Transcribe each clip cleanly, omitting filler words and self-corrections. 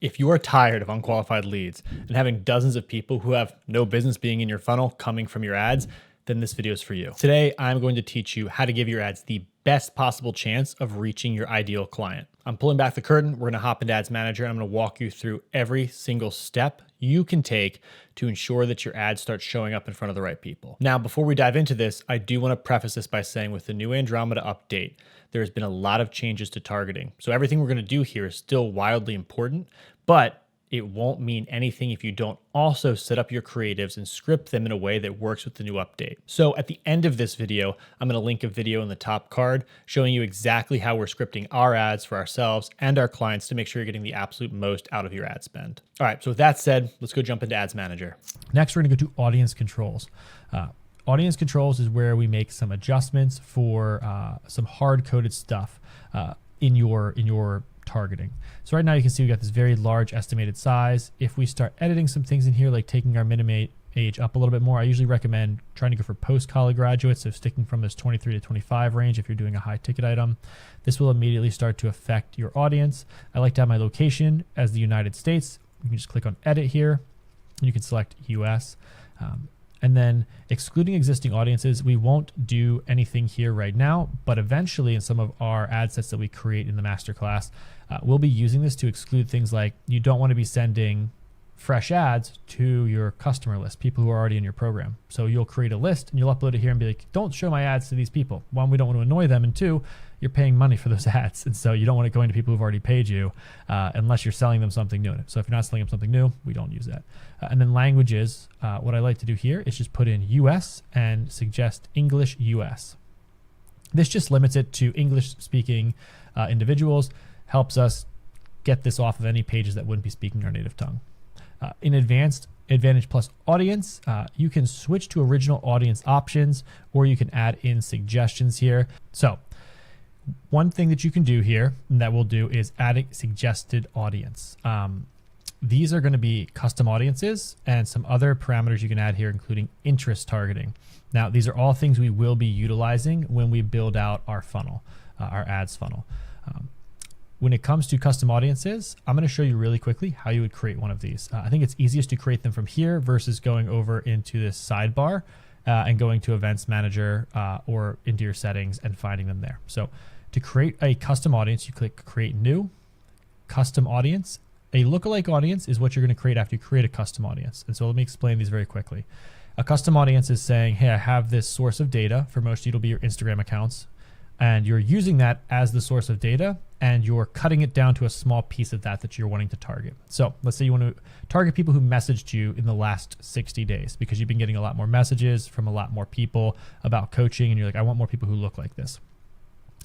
If you are tired of unqualified leads and having dozens of people who have no business being in your funnel coming from your ads, then this video is for you. Today, I'm going to teach you how to give your ads the best possible chance of reaching your ideal client. I'm pulling back the curtain. We're going to hop into Ads Manager. I'm going to walk you through every single step you can take to ensure that your ads start showing up in front of the right people. Now, before we dive into this, I do want to preface this by saying with the new Andromeda update, there's been a lot of changes to targeting. So everything we're going to do here is still wildly important, but it won't mean anything if you don't also set up your creatives and script them in a way that works with the new update. So at the end of this video, I'm going to link a video in the top card showing you exactly how we're scripting our ads for ourselves and our clients to make sure you're getting the absolute most out of your ad spend. All right, so with that said, let's go jump into Ads Manager. Next, we're going to go to Audience Controls. Audience Controls is where we make some adjustments for some hard-coded stuff in your targeting. So right now you can see we got this very large estimated size. If we start editing some things in here, like taking our minimum age up a little bit more, I usually recommend trying to go for post-college graduates, so sticking from this 23 to 25 range if you're doing a high ticket item. This will immediately start to affect your audience. I like to have my location as the United States. You can just click on edit here. You can select US. And then excluding existing audiences, we won't do anything here right now, but eventually in some of our ad sets that we create in the masterclass, we'll be using this to exclude things like you don't want to be sending fresh ads to your customer list, people who are already in your program. So you'll create a list and you'll upload it here and be like, don't show my ads to these people. One, we don't want to annoy them. And two, you're paying money for those ads. And so you don't want it going to people who've already paid you unless you're selling them something new. So if you're not selling them something new, we don't use that. And then languages, what I like to do here is just put in US and suggest English US. This just limits it to English speaking individuals, helps us get this off of any pages that wouldn't be speaking our native tongue. In Advanced Advantage Plus Audience, you can switch to original audience options, or you can add in suggestions here. So one thing that you can do here and that we'll do is adding suggested audience. These are going to be custom audiences and some other parameters you can add here, including interest targeting. Now, these are all things we will be utilizing when we build out our funnel, our ads funnel. When it comes to custom audiences, I'm going to show you really quickly how you would create one of these. I think it's easiest to create them from here versus going over into this sidebar and going to Events Manager or into your settings and finding them there. So to create a custom audience, you click Create New, Custom Audience. A lookalike audience is what you're going to create after you create a custom audience. And so let me explain these very quickly. A custom audience is saying, hey, I have this source of data. For most of you, it'll be your Instagram accounts. And you're using that as the source of data, and you're cutting it down to a small piece of that you're wanting to target. So let's say you want to target people who messaged you in the last 60 days because you've been getting a lot more messages from a lot more people about coaching, and you're like, I want more people who look like this.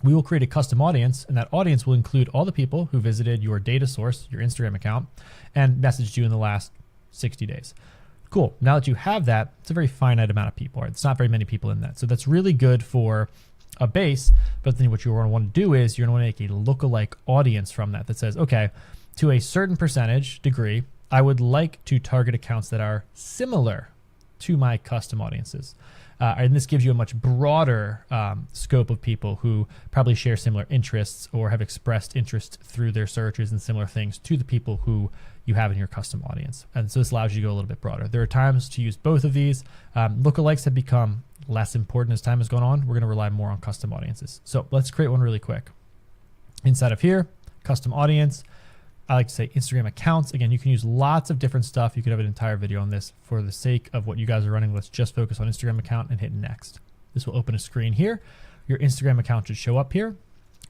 We will create a custom audience, and that audience will include all the people who visited your data source, your Instagram account, and messaged you in the last 60 days. Cool. Now that you have that, it's a very finite amount of people. Right? It's not very many people in that. So that's really good for a base, but then what you're going to want to do is you're going to want to make a lookalike audience from that says, okay, to a certain percentage degree, I would like to target accounts that are similar to my custom audiences. And this gives you a much broader scope of people who probably share similar interests or have expressed interest through their searches and similar things to the people who you have in your custom audience. And so this allows you to go a little bit broader. There are times to use both of these. Lookalikes have become less important as time has gone on. We're going to rely more on custom audiences. So let's create one really quick. Inside of here, custom audience. I like to say Instagram accounts. Again, you can use lots of different stuff. You could have an entire video on this. For the sake of what you guys are running, let's just focus on Instagram account and hit next. This will open a screen here. Your Instagram account should show up here.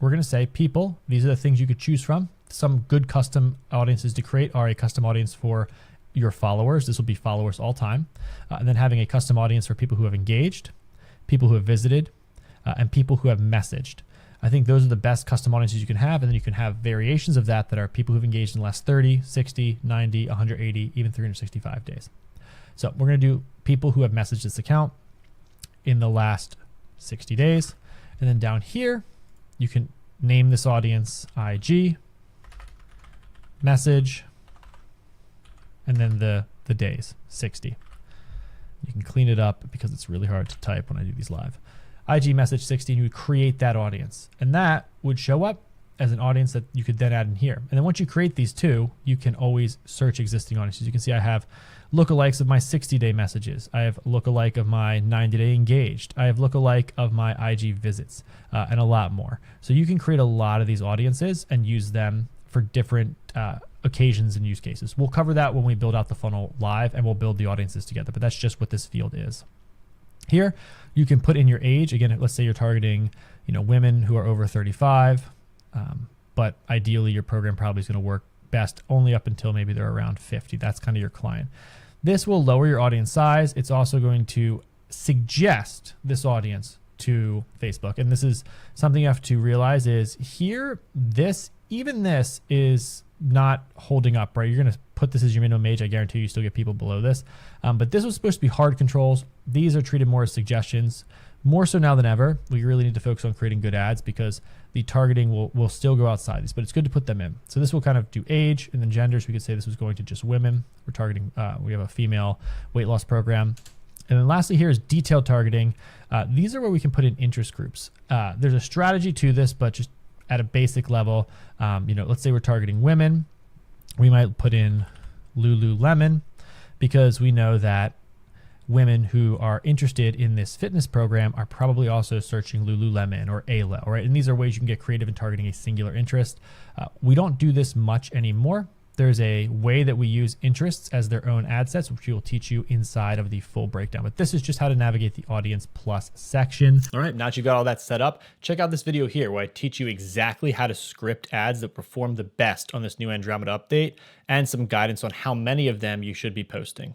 We're going to say people. These are the things you could choose from. Some good custom audiences to create are a custom audience for your followers. This will be followers all time. And then having a custom audience for people who have engaged, people who have visited, and people who have messaged. I think those are the best custom audiences you can have. And then you can have variations of that are people who've engaged in the last 30, 60, 90, 180, even 365 days. So we're going to do people who have messaged this account in the last 60 days. And then down here, you can name this audience IG, message, and then the days, 60. You can clean it up because it's really hard to type when I do these live. IG message 60, and you would create that audience. And that would show up as an audience that you could then add in here. And then once you create these two, you can always search existing audiences. You can see I have lookalikes of my 60-day messages. I have lookalike of my 90-day engaged. I have lookalike of my IG visits, and a lot more. So you can create a lot of these audiences and use them for different occasions and use cases. We'll cover that when we build out the funnel live, and we'll build the audiences together, but that's just what this field is. Here, you can put in your age. Again, let's say you're targeting, women who are over 35, but ideally your program probably is going to work best only up until maybe they're around 50. That's kind of your client. This will lower your audience size. It's also going to suggest this audience to Facebook. And this is something you have to realize is here, even this is not holding up, right? You're going to put this as your minimum age. I guarantee you still get people below this. But this was supposed to be hard controls. These are treated more as suggestions. More so now than ever, we really need to focus on creating good ads because the targeting will still go outside these, but it's good to put them in. So this will kind of do age and then genders. We could say this was going to just women. We're targeting, we have a female weight loss program. And then lastly here is detailed targeting. These are where we can put in interest groups. There's a strategy to this, but just at a basic level, let's say we're targeting women. We might put in Lululemon because we know that women who are interested in this fitness program are probably also searching Lululemon or ALO, right? And these are ways you can get creative in targeting a singular interest. We don't do this much anymore. There's a way that we use interests as their own ad sets, which we will teach you inside of the full breakdown. But this is just how to navigate the audience plus section. All right, now that you've got all that set up, check out this video here where I teach you exactly how to script ads that perform the best on this new Andromeda update and some guidance on how many of them you should be posting.